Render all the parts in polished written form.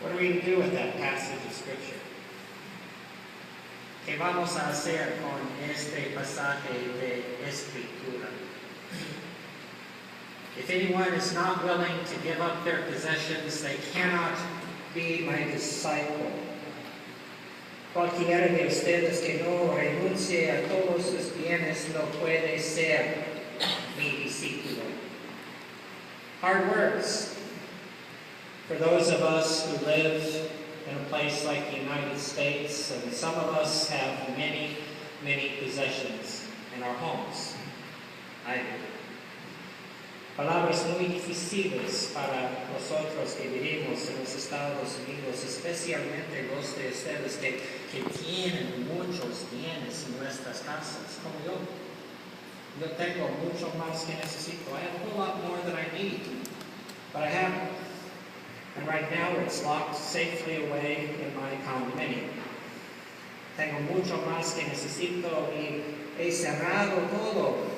What are we to do with that passage of Scripture? ¿Qué vamos a hacer con este pasaje de Escritura? If anyone is not willing to give up their possessions, they cannot be my disciple. Cualquiera de ustedes que no renuncie a todos sus bienes no puede ser mi discípulo. Hard words for those of us who live in a place like the United States, and some of us have many, many possessions in our homes. I do. Palabras muy difíciles para nosotros que vivimos en los Estados Unidos, especialmente los de ustedes que tienen muchos bienes en nuestras casas, como yo. Yo tengo mucho más que necesito. I have a whole lot more than I need, but I have it. And right now it's locked safely away in my condominium. Tengo mucho más que necesito y he cerrado todo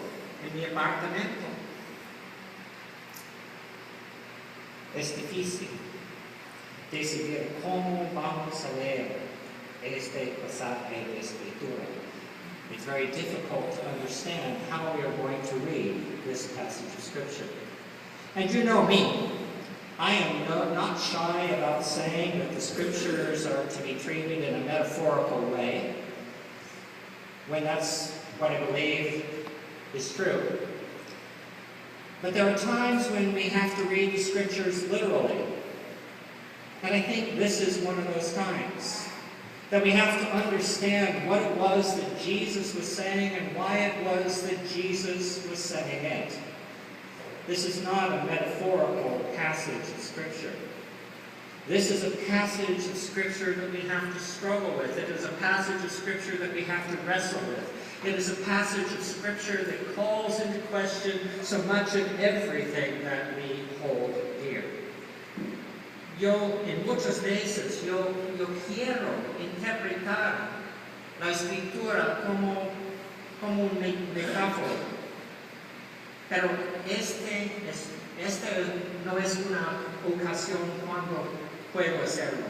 en mi apartamento. Es difícil decidir cómo vamos a leer este pasaje de Escritura. It's very difficult to understand how we are going to read this passage of Scripture. And you know me, I am not shy about saying that the Scriptures are to be treated in a metaphorical way, when that's what I believe is true. But there are times when we have to read the Scriptures literally. And I think this is one of those times. That we have to understand what it was that Jesus was saying and why it was that Jesus was saying it. This is not a metaphorical passage of Scripture. This is a passage of Scripture that we have to struggle with. It is a passage of Scripture that we have to wrestle with. It is a passage of Scripture that calls into question so much of everything that we hold dear. En muchas veces, yo quiero interpretar la Escritura como un metáfora. Pero esta no es una ocasión cuando puedo hacerlo.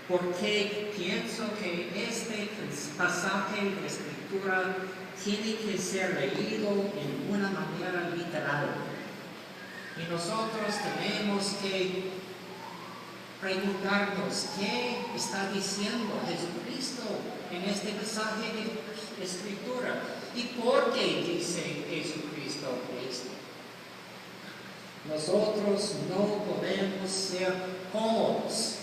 Porque pienso que este pasaje de Escritura tiene que ser leído en una manera literal. Y nosotros tenemos que preguntarnos qué está diciendo Jesucristo en este pasaje de Escritura y por qué dice Jesucristo esto. Nosotros no podemos ser cómodos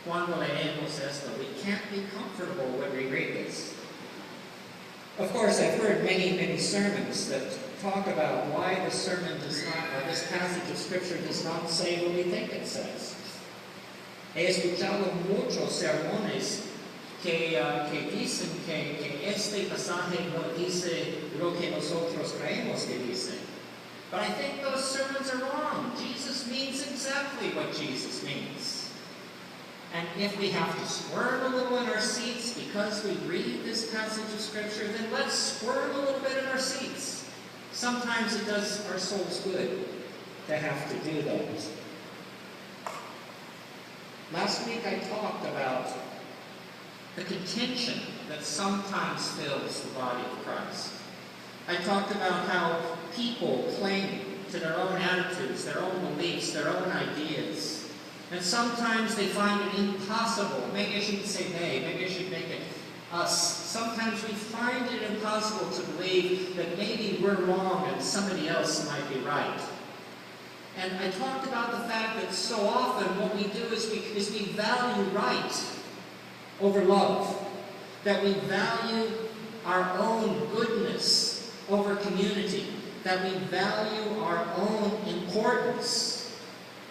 cuando leemos esto. We can't be comfortable when we read this. Of course, I've heard many, many sermons that talk about why the sermon does not, or this passage of Scripture does not say what we think it says. He escuchado muchos sermones que dicen que este pasaje no dice lo que nosotros creemos que dice. But I think those sermons are wrong. Jesus means exactly what Jesus means. And if we have to squirm a little in our seats because we read this passage of Scripture, then let's squirm a little bit in our seats. Sometimes it does our souls good to have to do that. Last week I talked about the contention that sometimes fills the body of Christ. I talked about how people cling to their own attitudes, their own beliefs, their own ideas. And sometimes they find it impossible. Maybe I shouldn't say they, maybe I should make it us. Sometimes we find it impossible to believe that maybe we're wrong and somebody else might be right. And I talked about the fact that so often what we do is we value right over love. That we value our own goodness over community. That we value our own importance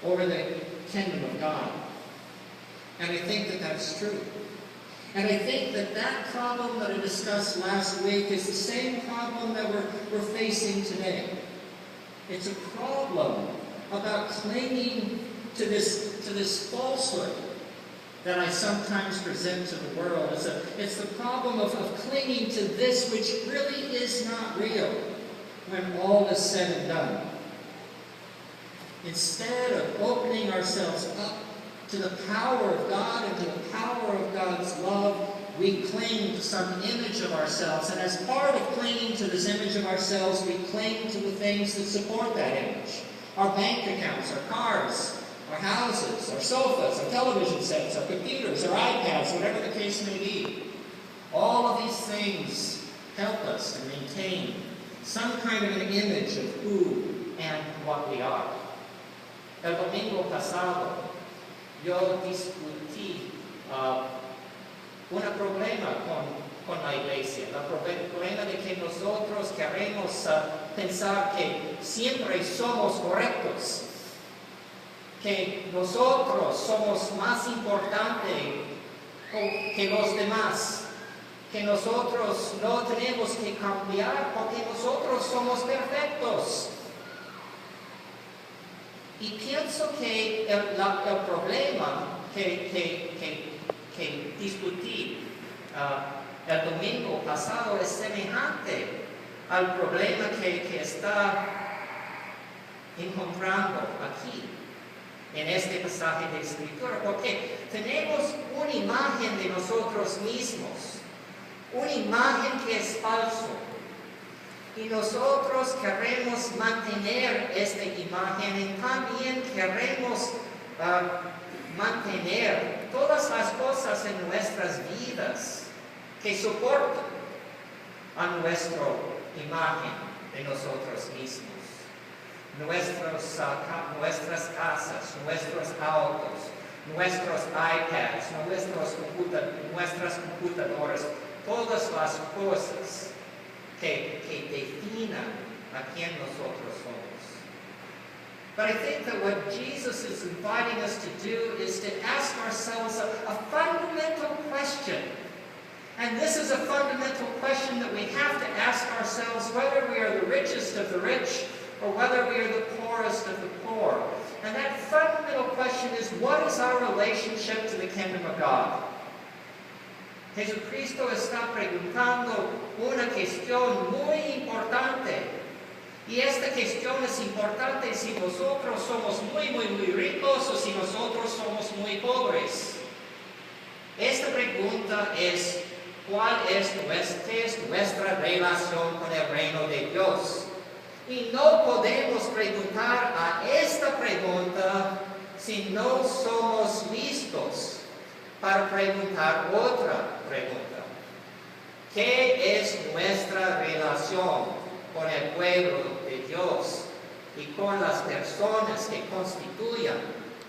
over the kingdom of God. And I think that that's true. And I think that that problem that I discussed last week is the same problem that we're facing today. It's a problem about clinging to this falsehood that I sometimes present to the world. It's the problem of clinging to this which really is not real when all is said and done. Instead of opening ourselves up to the power of God and to the power of God's love, we cling to some image of ourselves. And as part of clinging to this image of ourselves, we cling to the things that support that image. Our bank accounts, our cars, our houses, our sofas, our television sets, our computers, our iPads, whatever the case may be. All of these things help us to maintain some kind of an image of who and what we are. El domingo pasado, yo discutí un problema con la iglesia. El problema de que nosotros queremos pensar que siempre somos correctos, que nosotros somos más importantes que los demás, que nosotros no tenemos que cambiar porque nosotros somos perfectos. Y pienso que el problema que discutí el domingo pasado es semejante al problema que está encontrando aquí, en este pasaje de Escritura, porque tenemos una imagen de nosotros mismos, una imagen que es falso, y nosotros queremos mantener esta imagen y también queremos mantener todas las cosas en nuestras vidas que soportan a nuestra imagen de nosotros mismos. Nuestras casas, nuestros autos, nuestros iPads, nuestras computadoras, todas las cosas que definan a quién nosotros somos. But I think that what Jesus is inviting us to do is to ask ourselves a fundamental question. And this is a fundamental question that we have to ask ourselves whether we are the richest of the rich or whether we are the poorest of the poor. And that fundamental question is, what is our relationship to the kingdom of God? Jesucristo está preguntando una cuestión muy importante. Y esta cuestión es importante si nosotros somos muy ricos o si nosotros somos muy pobres. Esta pregunta es, ¿cuál es nuestra relación con el reino de Dios? Y no podemos preguntar a esta pregunta si no somos listos para preguntar otra pregunta. ¿Qué es nuestra relación con el pueblo de Dios y con las personas que constituyen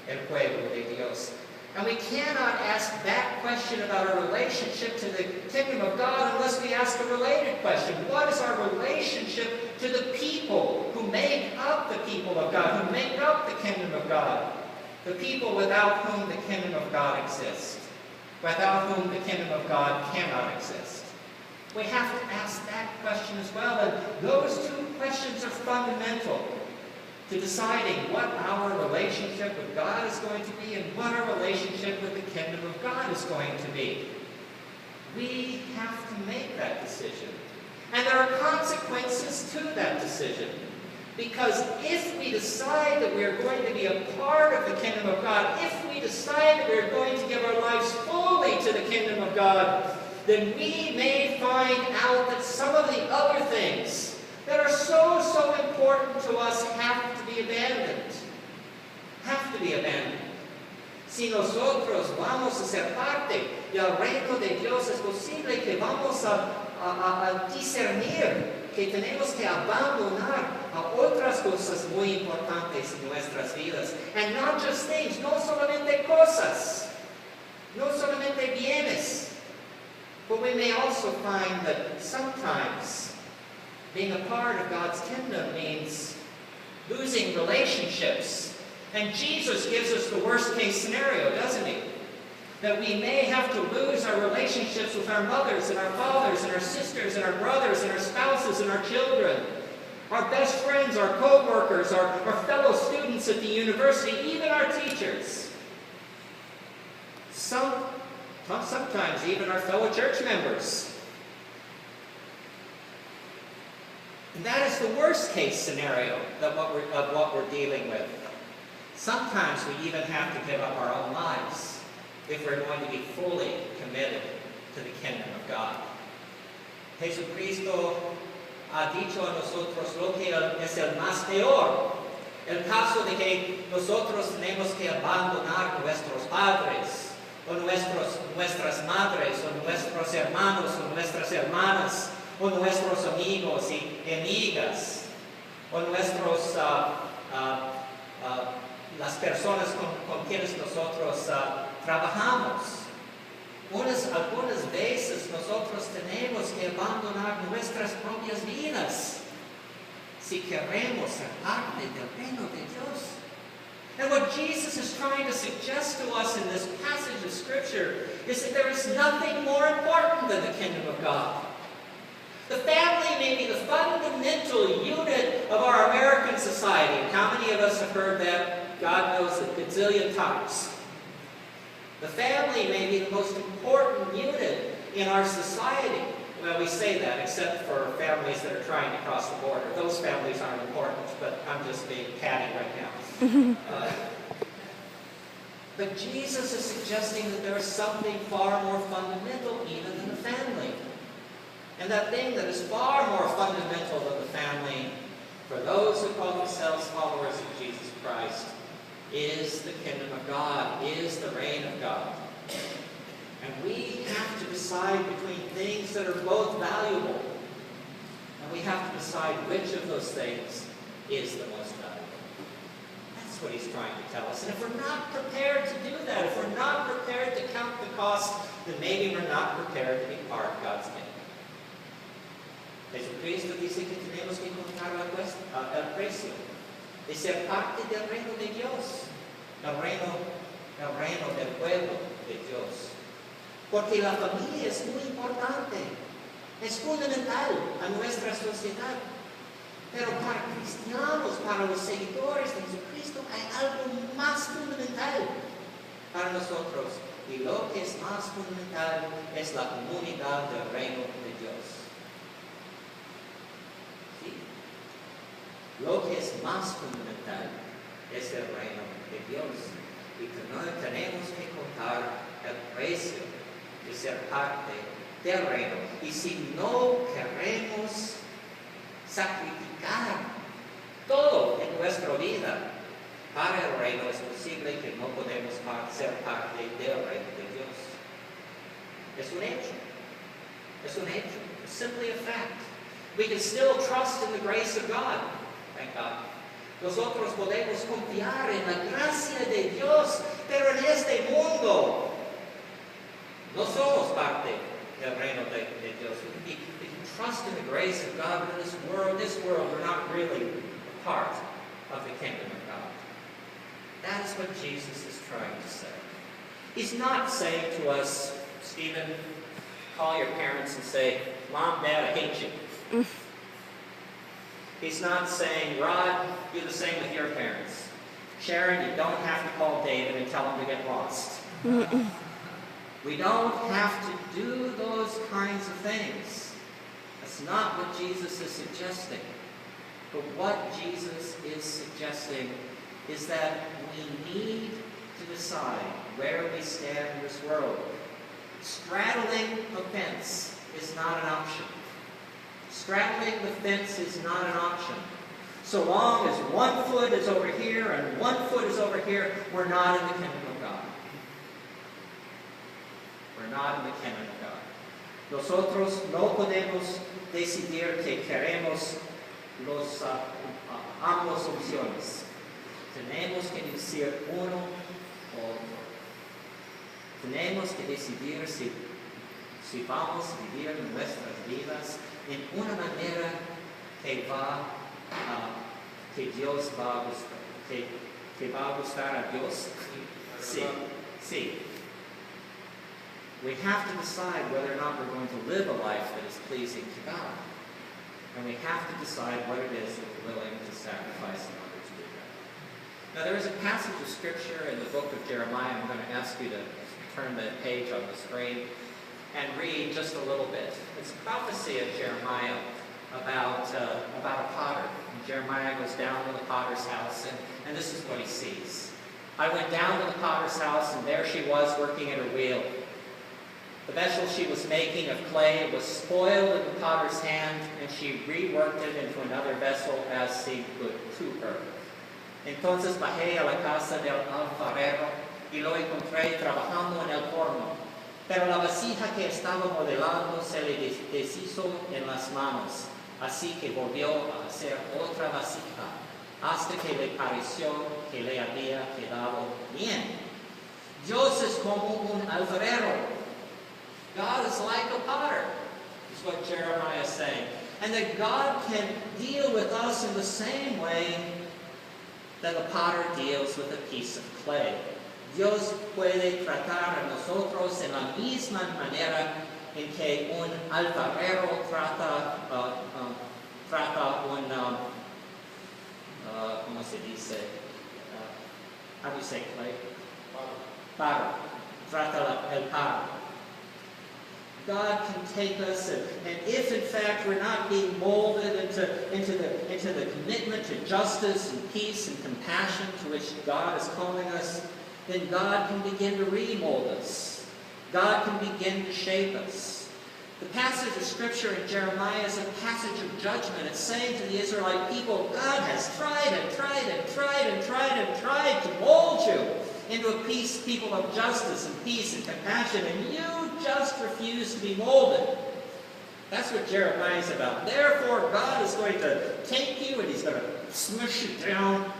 el pueblo de Dios? And we cannot ask that question about our relationship to the kingdom of God unless we ask a related question. What is our relationship to the people who make up the people of God, who make up the kingdom of God? The people without whom the kingdom of God exists, without whom the kingdom of God cannot exist. We have to ask that question as well, and those two questions are fundamental to deciding what our relationship with God is going to be and what our relationship with the kingdom of God is going to be. We have to make that decision. And there are consequences to that decision. Because if we decide that we are going to be a part of the kingdom of God, if we decide that we are going to give our lives fully to the kingdom of God, then we may find out that some of the other things that are so important to us have to be abandoned. Have to be abandoned. Si nosotros vamos a ser parte del reino de Dios, es posible que vamos a discernir que tenemos que abandonar a otras cosas muy importantes en nuestras vidas. And not just things, no solamente cosas, no solamente bienes. But we may also find that sometimes being a part of God's kingdom means losing relationships. And Jesus gives us the worst case scenario, doesn't he? That we may have to lose our relationships with our mothers and our fathers and our sisters and our brothers and our spouses and our children, our best friends, our co-workers, our fellow students at the university, even our teachers. Sometimes even our fellow church members. And that is the worst case scenario of what we're dealing with. Sometimes we even have to give up our own lives if we're going to be fully committed to the kingdom of God. Jesucristo ha dicho a nosotros lo que es el más peor. El caso de que nosotros tenemos que abandonar nuestros padres, o nuestras madres, o nuestros hermanos, o nuestras hermanas, o nuestros amigos y amigas, o las personas con quienes nosotros trabajamos. Algunas veces nosotros tenemos que abandonar nuestras propias vidas si queremos ser parte del reino de Dios. And what Jesus is trying to suggest to us in this passage of Scripture is that there is nothing more important than the kingdom of God. The family may be the fundamental unit of our American society. And how many of us have heard that? God knows a gazillion times. The family may be the most important unit in our society. Well, we say that, except for families that are trying to cross the border. Those families aren't important, but I'm just being catty right now. But Jesus is suggesting that there is something far more fundamental even than the family. And that thing that is far more fundamental than the family, for those who call themselves followers of Jesus Christ, is the kingdom of God, is the reign of God. And we have to decide between things that are both valuable. And we have to decide which of those things is the most valuable. That's what he's trying to tell us. And if we're not prepared to do that, if we're not prepared to count the cost, then maybe we're not prepared to be part of God's kingdom. Jesucristo dice que tenemos que contar el precio de ser parte del reino de Dios, el reino del pueblo de Dios. Porque la familia es muy importante, es fundamental a nuestra sociedad. Pero para cristianos, para los seguidores de Jesucristo, hay algo más fundamental para nosotros. Y lo que es más fundamental es la comunidad del reino de Dios. Lo que es más fundamental es el reino de Dios. Y tenemos que contar el precio de ser parte del reino. Y si no queremos sacrificar todo en nuestra vida para el reino, es posible que no podemos ser parte del reino de Dios. Es un hecho. Es un hecho. It's simply a fact. We can still trust in the grace of God. Thank God. Nosotros podemos confiar en la gracia de Dios, pero en este mundo no somos parte del reino de Dios. We can trust in the grace of God, but in this world, we're not really a part of the kingdom of God. That is what Jesus is trying to say. He's not saying to us, Stephen, call your parents and say, Mom, Dad, I hate you. He's not saying, Rod, do the same with your parents. Sharon, you don't have to call David and tell him to get lost. We don't have to do those kinds of things. That's not what Jesus is suggesting. But what Jesus is suggesting is that we need to decide where we stand in this world. Straddling the fence is not an option. Straddling the fence is not an option. So long as one foot is over here and one foot is over here, we're not in the kingdom of God. We're not in the kingdom of God. Nosotros no podemos decidir que queremos ambas opciones. Tenemos que decir uno o otro. Tenemos que decidir si vamos a vivir nuestras vidas en una manera que Dios va a gustar, que va a gustar a Dios. Sí. We have to decide whether or not we're going to live a life that is pleasing to God. And we have to decide what it is that we're willing to sacrifice in order to do that. Now there is a passage of Scripture in the book of Jeremiah. I'm going to ask you to turn the page on the screen and read just a little bit. It's a prophecy of Jeremiah. about a potter. And Jeremiah goes down to the potter's house, and this is what he sees. I went down to the potter's house, and there she was working at her wheel. The vessel she was making of clay was spoiled in the potter's hand, and she reworked it into another vessel as seemed good to her. Entonces bajé a la casa del alfarero y lo encontré trabajando en el horno. Pero la vasija que estaba modelando se le deshizo en las manos, así que volvió a hacer otra vasija, hasta que le pareció que le había quedado bien. Dios es como un alfarero. God is like a potter, is what Jeremiah is saying. And that God can deal with us in the same way that a potter deals with a piece of clay. Dios puede tratar a nosotros en la misma manera en que un alfarero trata ¿cómo se dice? How do you say clay? Paro. Trata el paro. God can take us, and if in fact we're not being molded into the commitment to justice and peace and compassion to which God is calling us, then God can begin to remold us. God can begin to shape us. The passage of Scripture in Jeremiah is a passage of judgment. It's saying to the Israelite people, God has tried to mold you into a people of justice and peace and compassion, and you just refuse to be molded. That's what Jeremiah is about. Therefore, God is going to take you and He's going to smush you down,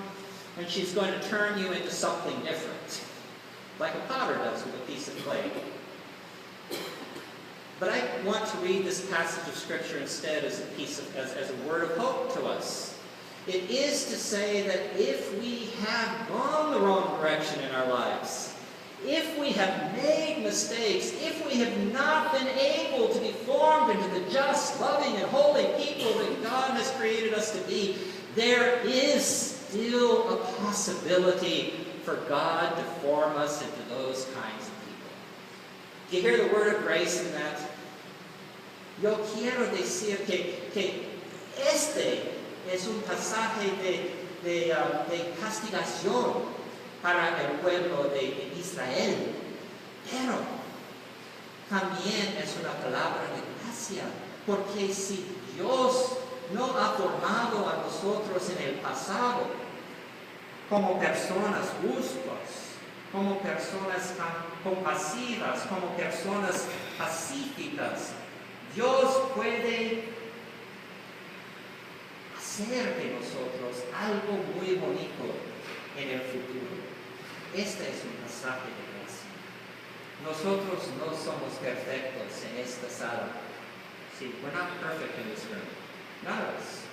and she's going to turn you into something different, like a potter does with a piece of clay. But I want to read this passage of Scripture instead as a word of hope to us. It is to say that if we have gone the wrong direction in our lives, if we have made mistakes, if we have not been able to be formed into the just, loving, and holy people that God has created us to be, there is still a possibility for God to form us into those kinds of people. Do you hear the word of grace in that? Yo quiero decir que este es un pasaje de castigación para el pueblo de Israel, pero también es una palabra de gracia, porque si Dios no ha formado a nosotros en el pasado como personas justas, como personas compasivas, como personas pacíficas, Dios puede hacer de nosotros algo muy bonito en el futuro. Este es un pasaje de gracia. Nosotros no somos perfectos en esta sala. See, we're not perfect in this room. None of us.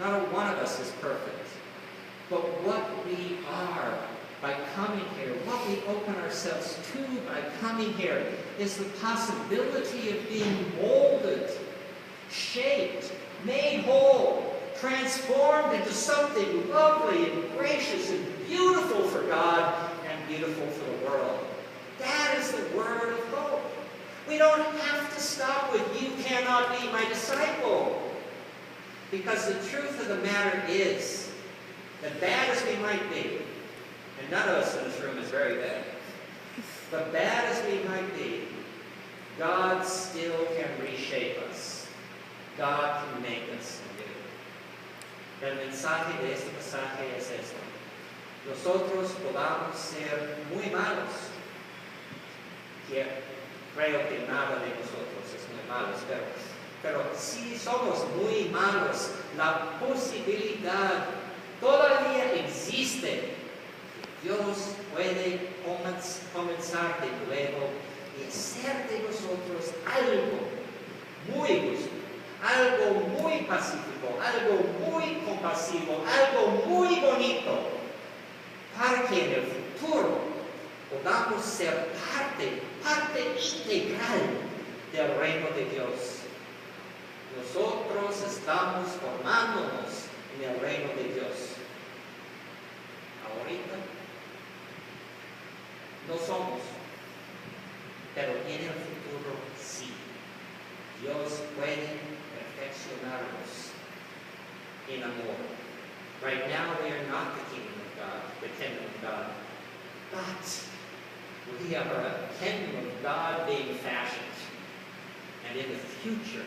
Not one of us is perfect. But what we are by coming here, what we open ourselves to by coming here, is the possibility of being molded, shaped, made whole, transformed into something lovely and gracious and beautiful for God and beautiful for the world. That is the word of hope. We don't have to stop with, you cannot be my disciple. Because the truth of the matter is, that bad as we might be, and none of us in this room is very bad, but bad as we might be, God still can reshape us. God can make us new. El mensaje de este pasaje es esto. Nosotros podamos ser muy malos. Creo que nada de nosotros es muy malos, pero si somos muy malos, la posibilidad todavía existe. Dios puede comenzar de nuevo y hacer de nosotros algo muy justo, algo muy pacífico, algo muy compasivo, algo muy bonito, para que en el futuro podamos ser parte integral del reino de Dios. Nosotros estamos formándonos en el reino de Dios. Ahorita no somos, pero en el futuro sí. Dios puede perfeccionar in amor. Right now we are not the kingdom of God, the kingdom of God. But we are a kingdom of God being fashioned. And in the future,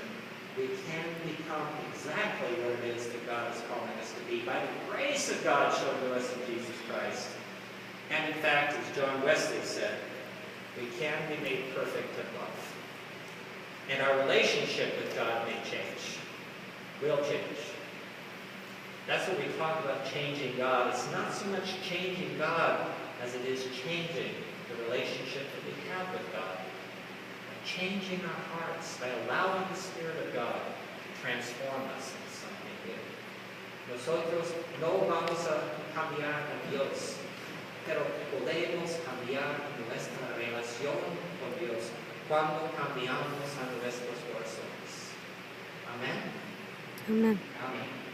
we can become exactly what it is that God is calling us to be by the grace of God shown to us in Jesus Christ. And in fact, as John Wesley said, we can be made perfect in love. And our relationship with God may change. Will change. That's what we talk about changing God. It's not so much changing God as it is changing the relationship that we have with God. Changing our hearts by allowing the Spirit of God to transform us into something new. Nosotros no vamos a cambiar con Dios, pero podemos cambiar nuestra relación con Dios cuando cambiamos a nuestros corazones. Amén. Amen. Amén.